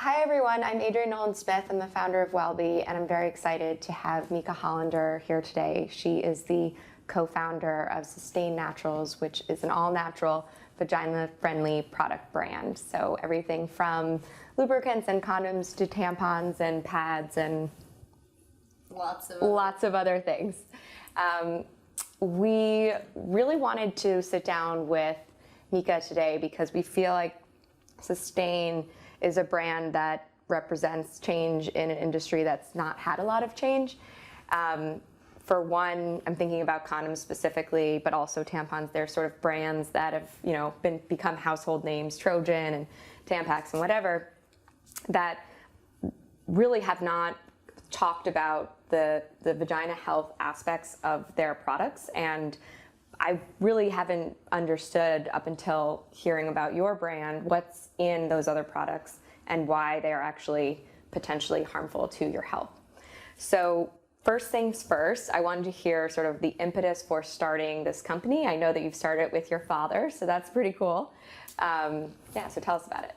Hi everyone, I'm Adrienne Nolan-Smith. I'm the founder of WellBe, and I'm very excited to have Meika Hollender here today. She is the co-founder of Sustain Naturals, which is an all-natural, vagina-friendly product brand. So everything from lubricants and condoms to tampons and pads and lots of other things. We really wanted to sit down with Meika today because we feel like Sustain is a brand that represents change in an industry that's not had a lot of change. For one, I'm thinking about condoms specifically, but also tampons. They're sort of brands that have, become household names, Trojan and Tampax and whatever, that really have not talked about the vagina health aspects of their products. And I really haven't understood up until hearing about your brand what's in those other products and why they are actually potentially harmful to your health. So first things first, I wanted to hear sort of the impetus for starting this company. I know that you've started it with your father, so that's pretty cool. So tell us about it.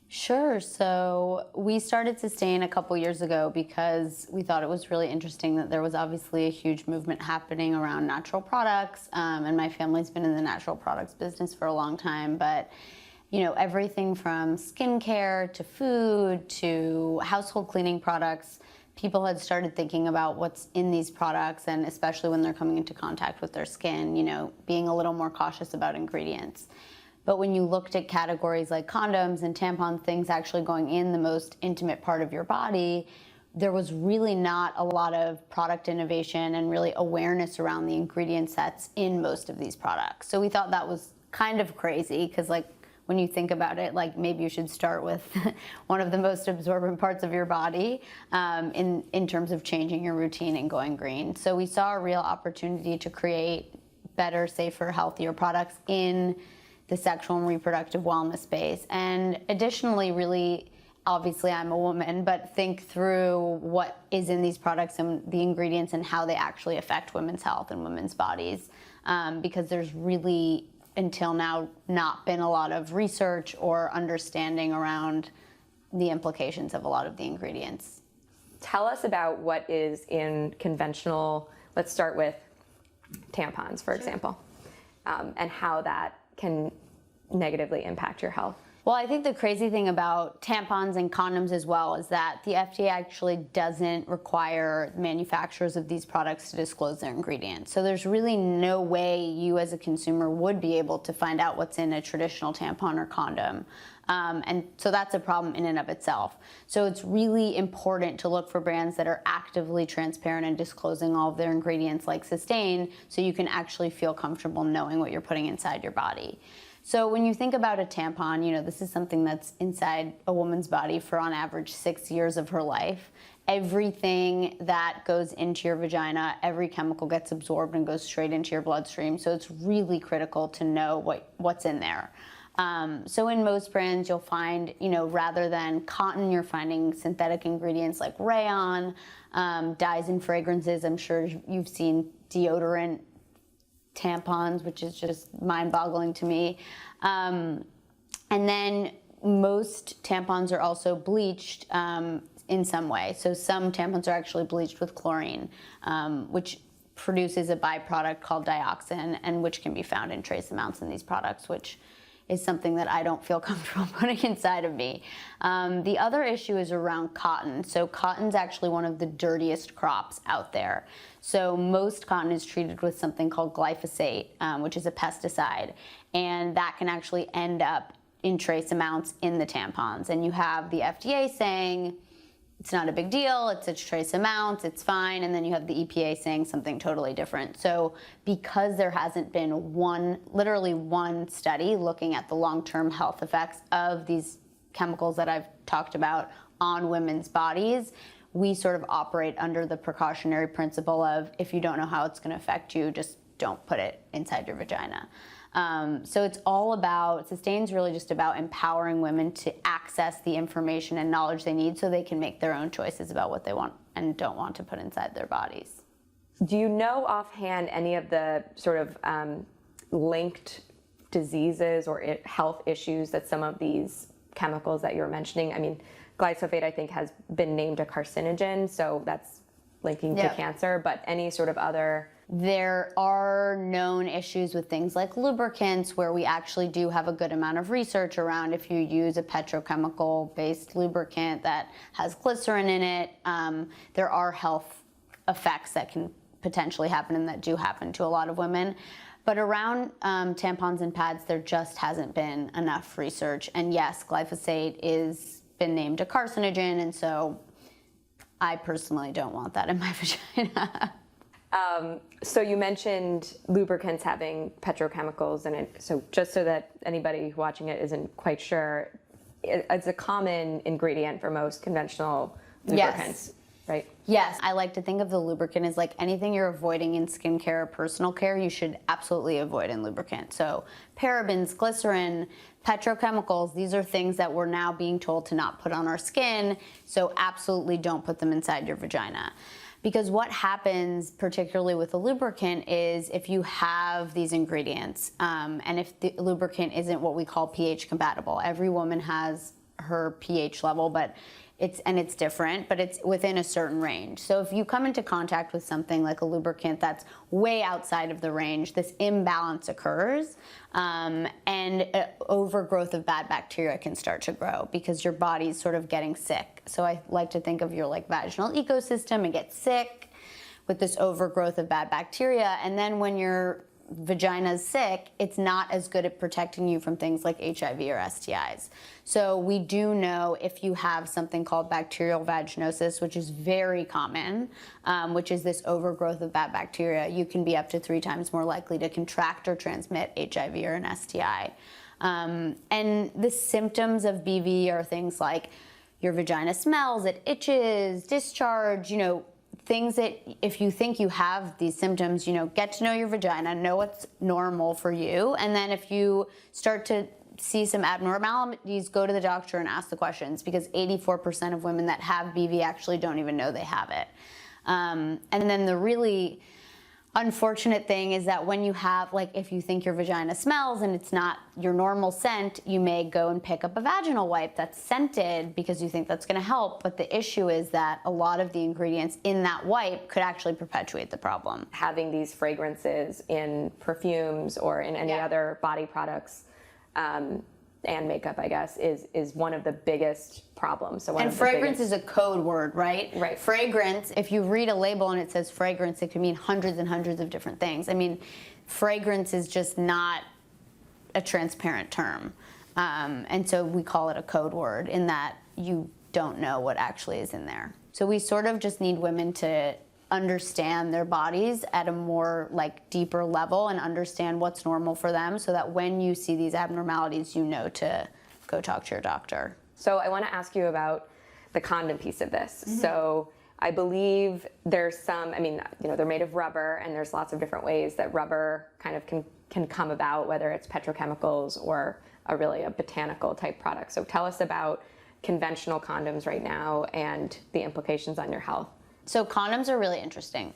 Sure. So we started Sustain a couple years ago because we thought it was really interesting that there was obviously a huge movement happening around natural products, and my family's been in the natural products business for a long time, but everything from skincare to food to household cleaning products, people had started thinking about what's in these products, and especially when they're coming into contact with their skin, being a little more cautious about ingredients. But when you looked at categories like condoms and tampons, things actually going in the most intimate part of your body, there was really not a lot of product innovation and really awareness around the ingredient sets in most of these products. So we thought that was kind of crazy because, when you think about it, maybe you should start with one of the most absorbent parts of your body in terms of changing your routine and going green. So we saw a real opportunity to create better, safer, healthier products in the sexual and reproductive wellness space. And additionally, really, obviously I'm a woman, but think through what is in these products and the ingredients and how they actually affect women's health and women's bodies. Because there's really, until now, not been a lot of research or understanding around the implications of a lot of the ingredients. Tell us about what is in conventional, let's start with tampons, for example, and how that can negatively impact your health. Well, I think the crazy thing about tampons and condoms as well is that the FDA actually doesn't require manufacturers of these products to disclose their ingredients. So there's really no way you as a consumer would be able to find out what's in a traditional tampon or condom. And so that's a problem in and of itself. So it's really important to look for brands that are actively transparent and disclosing all of their ingredients like Sustain, so you can actually feel comfortable knowing what you're putting inside your body. So when you think about a tampon, this is something that's inside a woman's body for on average 6 years of her life. Everything that goes into your vagina, every chemical gets absorbed and goes straight into your bloodstream. So it's really critical to know what's in there. So in most brands, you'll find, rather than cotton, you're finding synthetic ingredients like rayon, dyes and fragrances. I'm sure you've seen deodorant tampons, which is just mind-boggling to me. And then most tampons are also bleached in some way. So some tampons are actually bleached with chlorine, which produces a byproduct called dioxin, and which can be found in trace amounts in these products, which is something that I don't feel comfortable putting inside of me. The other issue is around cotton. So cotton's actually one of the dirtiest crops out there. So most cotton is treated with something called glyphosate, which is a pesticide, and that can actually end up in trace amounts in the tampons. And you have the FDA saying it's not a big deal, it's a trace amount, it's fine, and then you have the EPA saying something totally different. So because there hasn't been literally one study looking at the long-term health effects of these chemicals that I've talked about on women's bodies, we sort of operate under the precautionary principle of, if you don't know how it's going to affect you, just don't put it inside your vagina. So it's all about, Sustain's really just about empowering women to access the information and knowledge they need so they can make their own choices about what they want and don't want to put inside their bodies. Do you know offhand any of the sort of linked diseases or health issues that some of these chemicals that you're mentioning? I mean, glyphosate, I think, has been named a carcinogen, so that's linking to cancer, but any sort of other... There are known issues with things like lubricants, where we actually do have a good amount of research around if you use a petrochemical-based lubricant that has glycerin in it, there are health effects that can potentially happen and that do happen to a lot of women. But around tampons and pads, there just hasn't been enough research. And yes, glyphosate is been named a carcinogen, and so I personally don't want that in my vagina. So you mentioned lubricants having petrochemicals in it. So just so that anybody watching it isn't quite sure, it's a common ingredient for most conventional lubricants, right? Yes, I like to think of the lubricant as like anything you're avoiding in skincare or personal care, you should absolutely avoid in lubricant. So parabens, glycerin, petrochemicals, these are things that we're now being told to not put on our skin, so absolutely don't put them inside your vagina. Because what happens, particularly with a lubricant, is if you have these ingredients, and if the lubricant isn't what we call pH compatible, every woman has her pH level, but it's different, but it's within a certain range. So if you come into contact with something like a lubricant that's way outside of the range, this imbalance occurs, and overgrowth of bad bacteria can start to grow because your body's sort of getting sick. So I like to think of your like vaginal ecosystem and get sick with this overgrowth of bad bacteria, and then when your vagina's sick, it's not as good at protecting you from things like HIV or STIs. So we do know if you have something called bacterial vaginosis, which is very common, which is this overgrowth of bad bacteria, you can be up to 3 times more likely to contract or transmit HIV or an STI. And the symptoms of BV are things like your vagina smells, it itches, discharge, you know, things that if you think you have these symptoms, you know, get to know your vagina, know what's normal for you, and then if you start to see some abnormalities, go to the doctor and ask the questions, because 84% of women that have BV actually don't even know they have it. And then the really unfortunate thing is that when you have, like, if you think your vagina smells and it's not your normal scent, you may go and pick up a vaginal wipe that's scented because you think that's going to help. But the issue is that a lot of the ingredients in that wipe could actually perpetuate the problem. Having these fragrances in perfumes or in any other body products and makeup, I guess, is one of the biggest problems. So and fragrance is a code word, right? Right. Fragrance, if you read a label and it says fragrance, it can mean hundreds and hundreds of different things. I mean, fragrance is just not a transparent term. And so we call it a code word in that you don't know what actually is in there. So we sort of just need women to understand their bodies at a more like deeper level and understand what's normal for them, so that when you see these abnormalities, you know to go talk to your doctor. So I want to ask you about the condom piece of this. Mm-hmm. So I believe there's some, I mean, you know, they're made of rubber, and there's lots of different ways that rubber kind of can come about, whether it's petrochemicals or really a botanical type product. So tell us about conventional condoms right now and the implications on your health. So condoms are really interesting.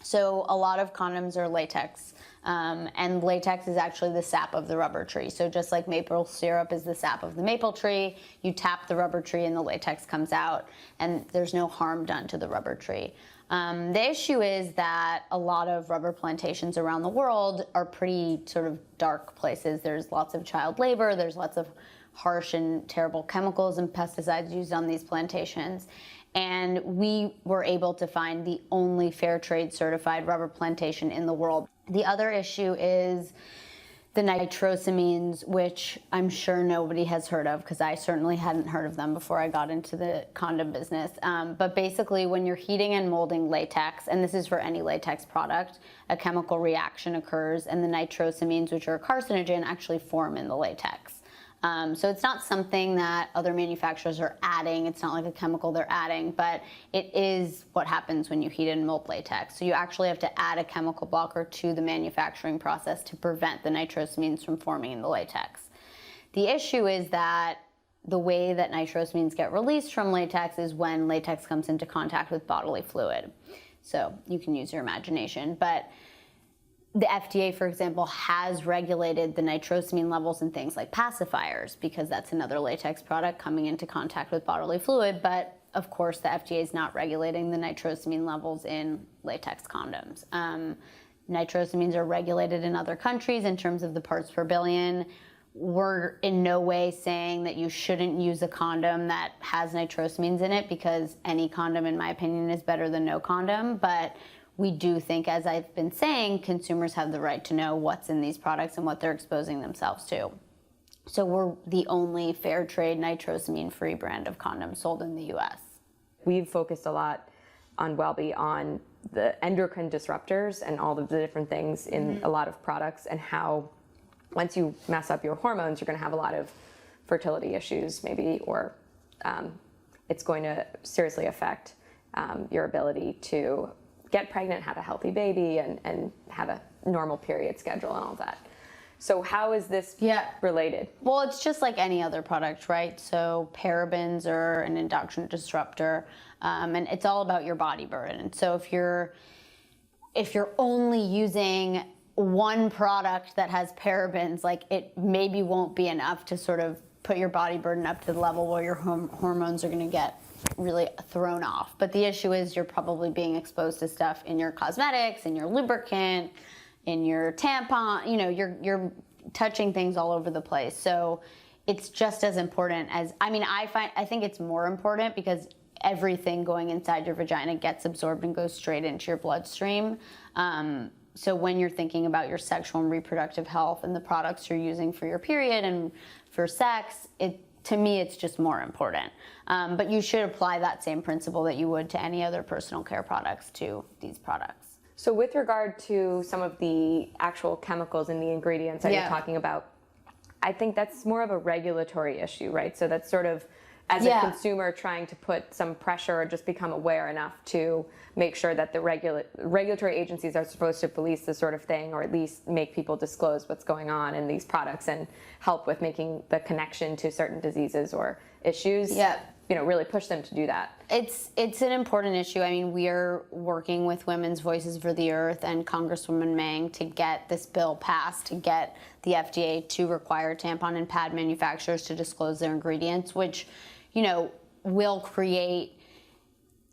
So a lot of condoms are latex, and latex is actually the sap of the rubber tree. So just like maple syrup is the sap of the maple tree, you tap the rubber tree and the latex comes out, and there's no harm done to the rubber tree. The issue is that a lot of rubber plantations around the world are pretty sort of dark places. There's lots of child labor, there's lots of harsh and terrible chemicals and pesticides used on these plantations. And we were able to find the only fair trade certified rubber plantation in the world. The other issue is the nitrosamines, which I'm sure nobody has heard of, because I certainly hadn't heard of them before I got into the condom business. But basically, when you're heating and molding latex, and this is for any latex product, a chemical reaction occurs, and the nitrosamines, which are a carcinogen, actually form in the latex. So it's not something that other manufacturers are adding. It's not like a chemical they're adding, but it is what happens when you heat and mold latex. So you actually have to add a chemical blocker to the manufacturing process to prevent the nitrosamines from forming in the latex. The issue is that the way that nitrosamines get released from latex is when latex comes into contact with bodily fluid. So you can use your imagination, but the FDA, for example, has regulated the nitrosamine levels in things like pacifiers, because that's another latex product coming into contact with bodily fluid. But of course, the FDA is not regulating the nitrosamine levels in latex condoms. Nitrosamines are regulated in other countries in terms of the parts per billion. We're in no way saying that you shouldn't use a condom that has nitrosamines in it, because any condom, in my opinion, is better than no condom. But we do think, as I've been saying, consumers have the right to know what's in these products and what they're exposing themselves to. So we're the only fair trade nitrosamine-free brand of condoms sold in the US. We've focused a lot on WellBe on the endocrine disruptors and all of the different things in a lot of products, and how once you mess up your hormones, you're going to have a lot of fertility issues maybe, or it's going to seriously affect your ability to get pregnant, have a healthy baby, and have a normal period schedule and all that. So how is this related? Well, it's just like any other product, right? So parabens are an endocrine disruptor, and it's all about your body burden. So if you're only using one product that has parabens, like, it maybe won't be enough to sort of put your body burden up to the level where your hormones are going to get really thrown off. But the issue is you're probably being exposed to stuff in your cosmetics, in your lubricant, in your tampon, you know, you're touching things all over the place. So it's just as important as, I think it's more important, because everything going inside your vagina gets absorbed and goes straight into your bloodstream. So when you're thinking about your sexual and reproductive health and the products you're using for your period and for sex, to me, it's just more important. But you should apply that same principle that you would to any other personal care products to these products. So with regard to some of the actual chemicals in the ingredients that you're talking about, I think that's more of a regulatory issue, right? So that's sort of, as a consumer, trying to put some pressure or just become aware enough to make sure that the regulatory agencies are supposed to police this sort of thing, or at least make people disclose what's going on in these products and help with making the connection to certain diseases or issues. You know, really push them to do that. It's an important issue. I mean, we are working with Women's Voices for the Earth and Congresswoman Meng to get this bill passed, to get the FDA to require tampon and pad manufacturers to disclose their ingredients, which, you know, will create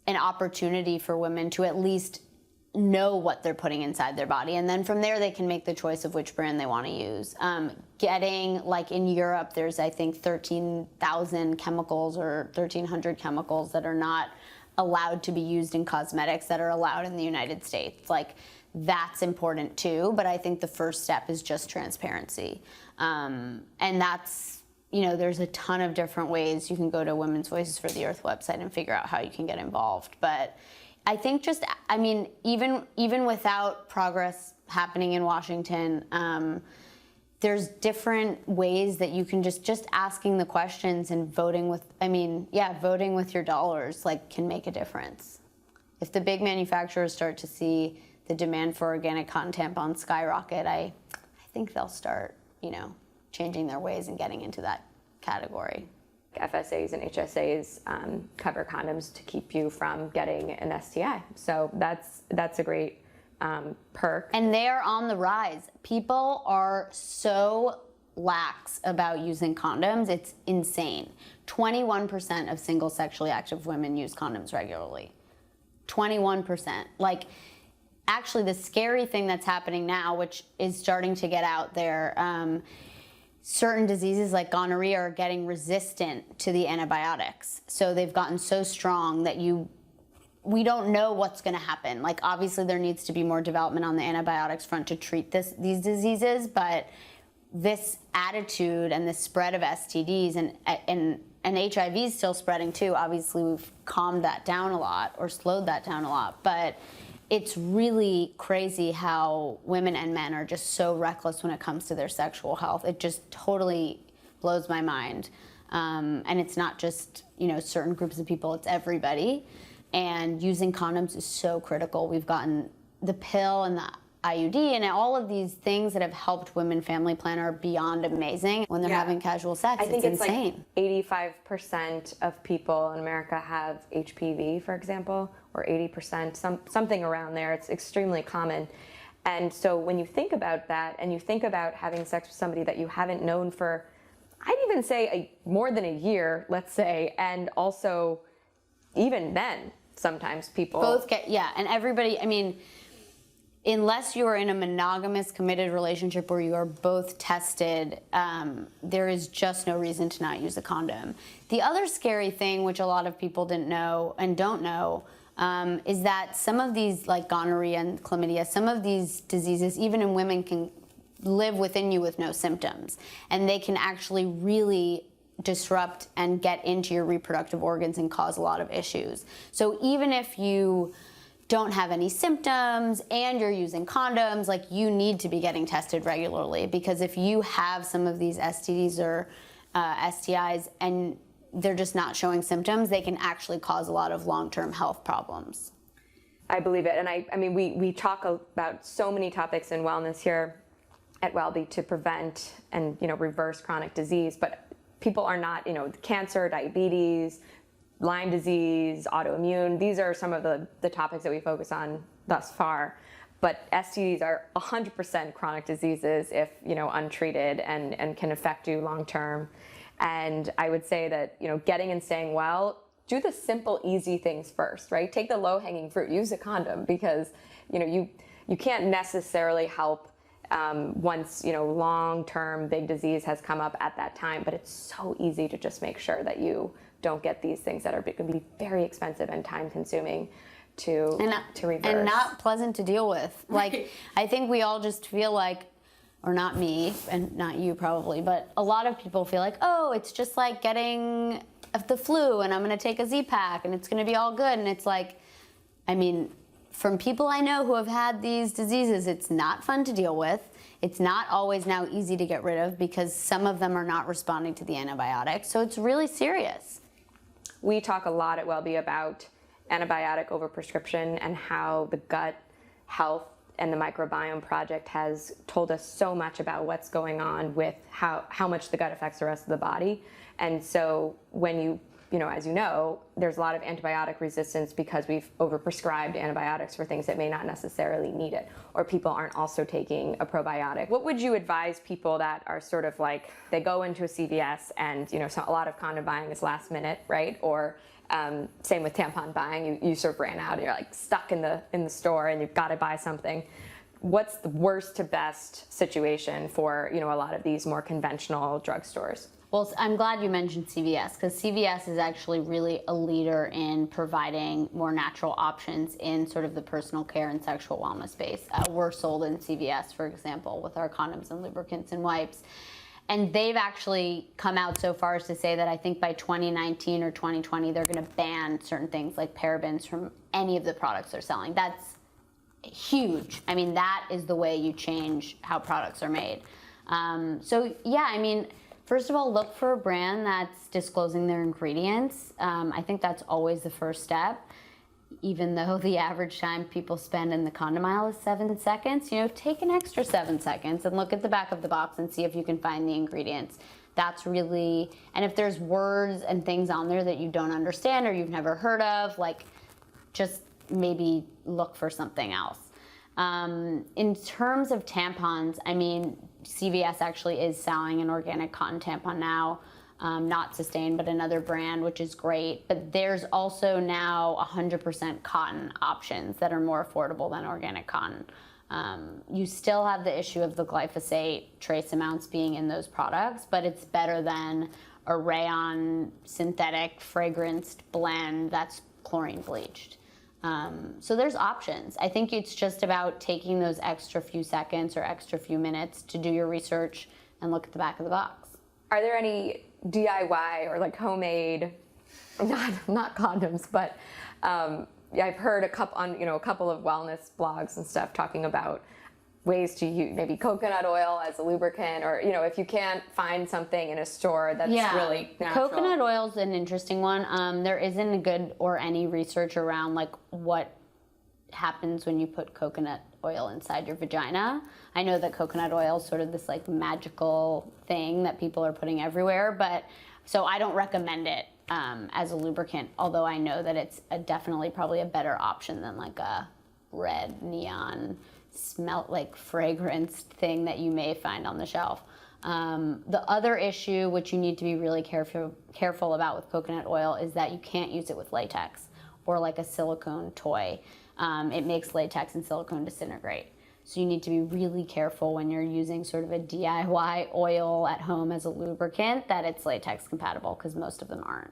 an opportunity for women to at least know what they're putting inside their body, and then from there they can make the choice of which brand they want to use. Getting, like in Europe, there's I think 13,000 chemicals or 1,300 chemicals that are not allowed to be used in cosmetics that are allowed in the United States. Like, that's important too, but I think the first step is just transparency, and that's, you know, there's a ton of different ways. You can go to Women's Voices for the Earth website and figure out how you can get involved. But I think just, I mean, even without progress happening in Washington, there's different ways that you can just asking the questions and voting with, voting with your dollars, like, can make a difference. If the big manufacturers start to see the demand for organic cotton tampons skyrocket, I think they'll start, you know, changing their ways and getting into that category. FSAs and HSAs cover condoms to keep you from getting an STI. So that's a great perk. And they are on the rise. People are so lax about using condoms. It's insane. 21% of single sexually active women use condoms regularly. 21%. Like, actually, the scary thing that's happening now, which is starting to get out there, certain diseases like gonorrhea are getting resistant to the antibiotics. So they've gotten so strong that we don't know what's going to happen. Like, obviously there needs to be more development on the antibiotics front to treat these diseases, but this attitude and the spread of STDs and HIV is still spreading too. Obviously we've calmed that down a lot, or slowed that down a lot, but it's really crazy how women and men are just so reckless when it comes to their sexual health. It just totally blows my mind. And it's not just, you know, certain groups of people, it's everybody. And using condoms is so critical. We've gotten the pill and the IUD and all of these things that have helped women family plan are beyond amazing when they're having casual sex. I think it's insane. Like 85% of people in America have HPV, for example, or 80%, something around there. It's extremely common. And so when you think about that and you think about having sex with somebody that you haven't known for, I'd even say more than a year, let's say, and also even then, sometimes people both get, and everybody, I mean, unless you are in a monogamous committed relationship where you are both tested, there is just no reason to not use a condom. The other scary thing, which a lot of people didn't know and don't know, is that some of these, like gonorrhea and chlamydia, some of these diseases, even in women, can live within you with no symptoms. And they can actually really disrupt and get into your reproductive organs and cause a lot of issues. So even if you don't have any symptoms and you're using condoms, like you need to be getting tested regularly, because if you have some of these STDs or STIs and they're just not showing symptoms, they can actually cause a lot of long-term health problems. I believe it. And I mean, we talk about so many topics in wellness here at WellBe to prevent and, reverse chronic disease, but people are not, cancer, diabetes, Lyme disease, autoimmune. These are some of the topics that we focus on thus far. But STDs are 100% chronic diseases if, untreated and can affect you long term. And I would say that, getting and staying well, do the simple, easy things first, right? Take the low-hanging fruit, use a condom, because, you can't necessarily help once, long-term big disease has come up at that time, but it's so easy to just make sure that you don't get these things that are going to be very expensive and time-consuming to reverse. And not pleasant to deal with. Like, I think we all just feel like, or not me, and not you probably, but a lot of people feel like, oh, it's just like getting the flu, and I'm going to take a Z-Pack, and it's going to be all good. And it's like, I mean, from people I know who have had these diseases, it's not fun to deal with. It's not always now easy to get rid of because some of them are not responding to the antibiotics. So it's really serious. We talk a lot at WellBe about antibiotic overprescription and how the gut health and the microbiome project has told us so much about what's going on with how much the gut affects the rest of the body. And so when as you know, there's a lot of antibiotic resistance because we've overprescribed antibiotics for things that may not necessarily need it, or people aren't also taking a probiotic. What would you advise people that are sort of like, they go into a CVS and, so a lot of condom buying is last minute, right? Or same with tampon buying, you sort of ran out and you're like stuck in the store and you've got to buy something. What's the worst to best situation for, a lot of these more conventional drugstores? Well, I'm glad you mentioned CVS, because CVS is actually really a leader in providing more natural options in sort of the personal care and sexual wellness space. We're sold in CVS, for example, with our condoms and lubricants and wipes. And they've actually come out so far as to say that I think by 2019 or 2020, they're going to ban certain things like parabens from any of the products they're selling. That's huge. I mean, that is the way you change how products are made. First of all, look for a brand that's disclosing their ingredients. I think that's always the first step. Even though the average time people spend in the condom aisle is 7 seconds, take an extra 7 seconds and look at the back of the box and see if you can find the ingredients. That's really, and if there's words and things on there that you don't understand or you've never heard of, just maybe look for something else. In terms of tampons, CVS actually is selling an organic cotton tampon now, not Sustain, but another brand, which is great. But there's also now 100% cotton options that are more affordable than organic cotton. You still have the issue of the glyphosate trace amounts being in those products, but it's better than a rayon synthetic fragranced blend that's chlorine bleached. So there's options. I think it's just about taking those extra few seconds or extra few minutes to do your research and look at the back of the box. Are there any DIY or homemade, not condoms, but I've heard a couple of wellness blogs and stuff talking about ways to use maybe coconut oil as a lubricant, or if you can't find something in a store that's really natural. Coconut oil is an interesting one. There isn't a good or any research around what happens when you put coconut oil inside your vagina. I know that coconut oil is sort of this magical thing that people are putting everywhere, but so I don't recommend it as a lubricant, although I know that it's definitely probably a better option than a red neon smelt like fragrance thing that you may find on the shelf. The other issue, which you need to be really careful about with coconut oil, is that you can't use it with latex or like a silicone toy. It makes latex and silicone disintegrate. So you need to be really careful when you're using sort of a DIY oil at home as a lubricant that it's latex compatible, because most of them aren't.